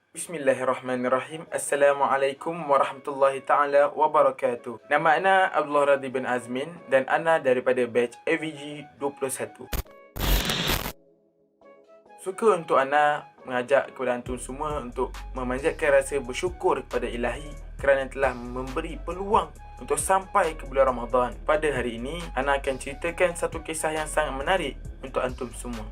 Bismillahirrahmanirrahim. Assalamualaikum warahmatullahi ta'ala wabarakatuh. Nama ana Abdullah Radhi bin Azmin dan ana daripada batch AVG 21. Suka untuk ana mengajak kepada antum semua untuk memanjatkan rasa bersyukur kepada Ilahi kerana telah memberi peluang untuk sampai ke bulan Ramadan. Pada hari ini, ana akan ceritakan satu kisah yang sangat menarik untuk antum semua,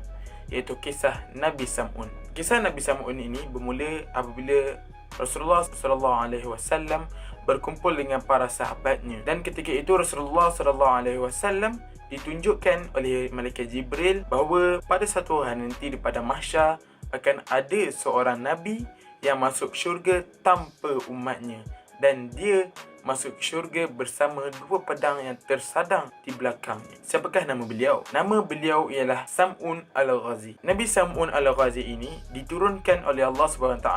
iaitu kisah Nabi Sam'un. Kisah Nabi Sam'un ini bermula apabila Rasulullah SAW berkumpul dengan para sahabatnya, dan ketika itu Rasulullah SAW ditunjukkan oleh Malaikat Jibril bahawa pada satu hari nanti di padang mahsyar akan ada seorang Nabi yang masuk syurga tanpa umatnya, dan dia masuk syurga bersama dua pedang yang tersadang di belakangnya. Siapakah nama beliau? Nama beliau ialah Sam'un Al-Ghazi. Nabi Sam'un Al-Ghazi ini diturunkan oleh Allah SWT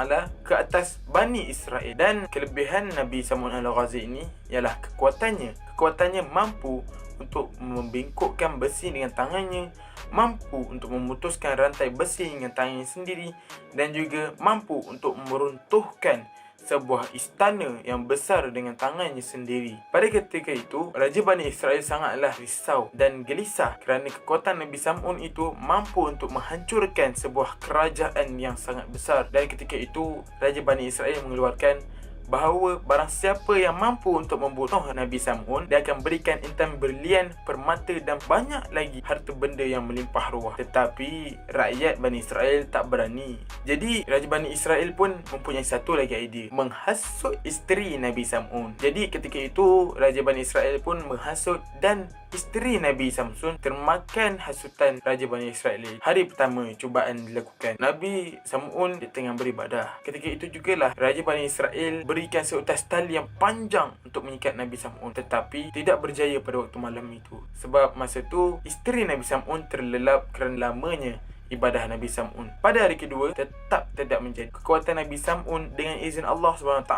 ke atas Bani Israel, dan kelebihan Nabi Sam'un Al-Ghazi ini ialah kekuatannya. Kekuatannya mampu untuk membengkokkan besi dengan tangannya, mampu untuk memutuskan rantai besi dengan tangannya sendiri, dan juga mampu untuk meruntuhkan sebuah istana yang besar dengan tangannya sendiri. Pada ketika itu, Raja Bani Israel sangatlah risau dan gelisah kerana kekuatan Nabi Sam'un itu mampu untuk menghancurkan sebuah kerajaan yang sangat besar. Dan ketika itu, Raja Bani Israel mengeluarkan bahawa barang siapa yang mampu untuk membunuh Nabi Sam'un, dia akan berikan intan berlian, permata dan banyak lagi harta benda yang melimpah ruah. Tetapi rakyat Bani Israel tak berani. Jadi Raja Bani Israel pun mempunyai satu lagi idea, menghasut isteri Nabi Sam'un. Jadi ketika itu Raja Bani Israel pun menghasut, dan isteri Nabi Sam'un termakan hasutan Raja Bani Israel. Hari pertama cubaan dilakukan, Nabi Sam'un dia tengah beribadah. Ketika itu jugalah Raja Bani Israel berikan seutas tali yang panjang untuk mengikat Nabi Sam'un, tetapi tidak berjaya pada waktu malam itu. Sebab masa tu isteri Nabi Sam'un terlelap kerana lamanya ibadah Nabi Sam'un. Pada hari kedua tetap tidak menjadi. Kekuatan Nabi Sam'un dengan izin Allah SWT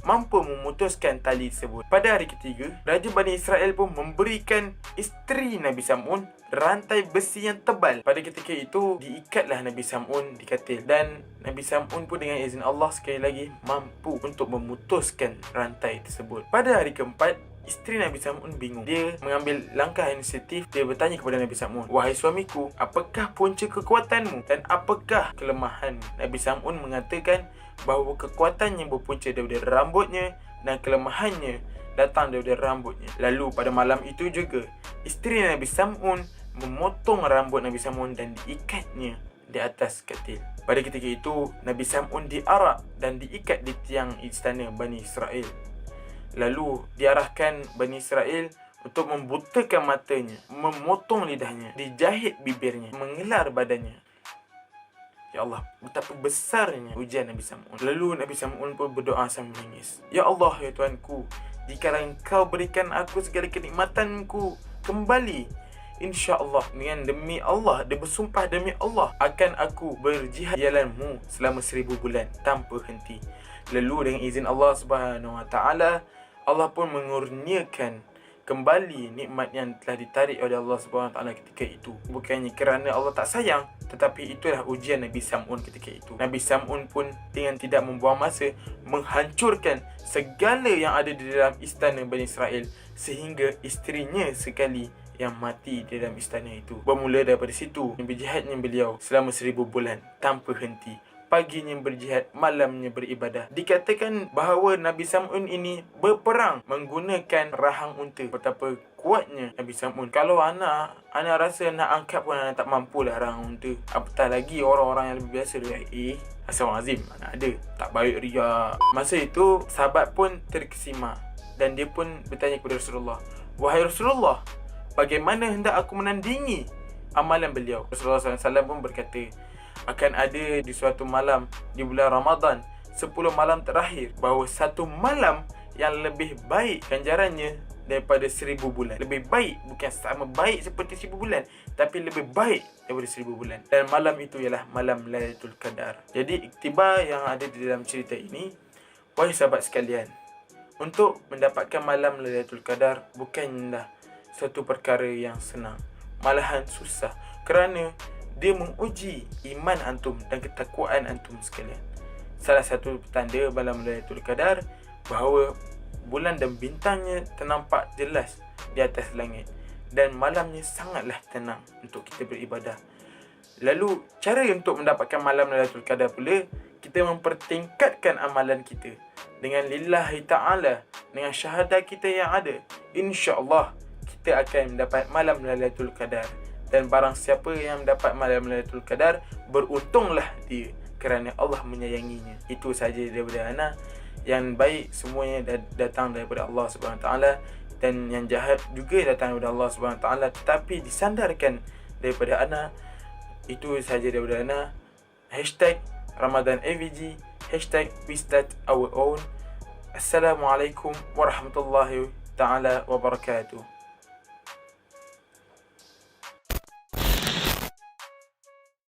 mampu memutuskan tali tersebut. Pada hari ketiga, Raja Bani Israel pun memberikan isteri Nabi Sam'un rantai besi yang tebal. Pada ketika itu diikatlah Nabi Sam'un di katil, dan Nabi Sam'un pun dengan izin Allah sekali lagi mampu untuk memutuskan rantai tersebut. Pada hari keempat, isteri Nabi Sam'un bingung. Dia mengambil langkah inisiatif. Dia bertanya kepada Nabi Sam'un, "Wahai suamiku, apakah punca kekuatanmu dan apakah kelemahanmu?" Nabi Sam'un mengatakan bahawa kekuatannya berpunca daripada rambutnya dan kelemahannya datang daripada rambutnya. Lalu pada malam itu juga, isteri Nabi Sam'un memotong rambut Nabi Sam'un dan diikatnya di atas katil. Pada ketika itu, Nabi Sam'un diarak dan diikat di tiang istana Bani Israel. Lalu diarahkan Bani Israel untuk membutakan matanya, memotong lidahnya, dijahit bibirnya, mengelar badannya. Ya Allah, betapa besarnya ujian Nabi Sam'un. Lalu Nabi Sam'un pun berdoa sambil menangis, "Ya Allah, ya Tuhanku, jika Engkau berikan aku segala kenikmatanku kembali, insya-Allah, dengan demi Allah, dia bersumpah demi Allah, akan aku berjihad jalanmu selama 1000 bulan tanpa henti." Lalu dengan izin Allah Subhanahu Wa Taala, Allah pun mengurniakan kembali nikmat yang telah ditarik oleh Allah Subhanahu Wa Taala ketika itu. Bukannya kerana Allah tak sayang, tetapi itulah ujian Nabi Sam'un ketika itu. Nabi Sam'un pun dengan tidak membuang masa menghancurkan segala yang ada di dalam istana Bani Israel, sehingga isterinya sekali yang mati di dalam istana itu. Bermula daripada situ berjihadnya beliau selama 1000 bulan tanpa henti. Paginya berjihad, malamnya beribadah. Dikatakan bahawa Nabi Sam'un ini berperang menggunakan rahang unta. Betapa kuatnya Nabi Sam'un. Kalau anak rasa nak angkat pun anak tak mampulah rahang unta. Apatah lagi orang-orang yang lebih biasa dia, Astaghfirullahalazim, anak ada, tak baik riak. Masa itu sahabat pun terkesima, dan dia pun bertanya kepada Rasulullah, "Wahai Rasulullah, bagaimana hendak aku menandingi amalan beliau?" Rasulullah SAW pun berkata, akan ada di suatu malam di bulan Ramadan, 10 malam terakhir, bahawa satu malam yang lebih baik ganjarannya daripada 1000 bulan. Lebih baik, bukan sama baik seperti 1000 bulan, tapi lebih baik daripada 1000 bulan. Dan malam itu ialah malam Lailatul Qadar. Jadi iktibar yang ada di dalam cerita ini, wahai sahabat sekalian, untuk mendapatkan malam Lailatul Qadar bukanlah satu perkara yang senang, malahan susah, kerana dia menguji iman antum dan ketakwaan antum sekalian. salah satu petanda malam Lailatul Qadar bahawa bulan dan bintangnya ternampak jelas di atas langit dan malamnya sangatlah tenang untuk kita beribadah. Lalu cara untuk mendapatkan malam Lailatul Qadar pula, kita mempertingkatkan amalan kita dengan lillahi ta'ala, dengan syahadah kita yang ada. InsyaAllah kita akan mendapat malam Lailatul Qadar. Dan barang siapa yang mendapat malam Lailatul Qadar, beruntunglah dia kerana Allah menyayanginya. Itu saja daripada ana. Yang baik semuanya datang daripada Allah Subhanahu Taala, dan yang jahat juga datang daripada Allah Subhanahu Taala, tetapi disandarkan daripada ana. Itu saja daripada ana. #RamadanAVG, #WeStartOurOwn. Assalamualaikum warahmatullahi taala wabarakatuh.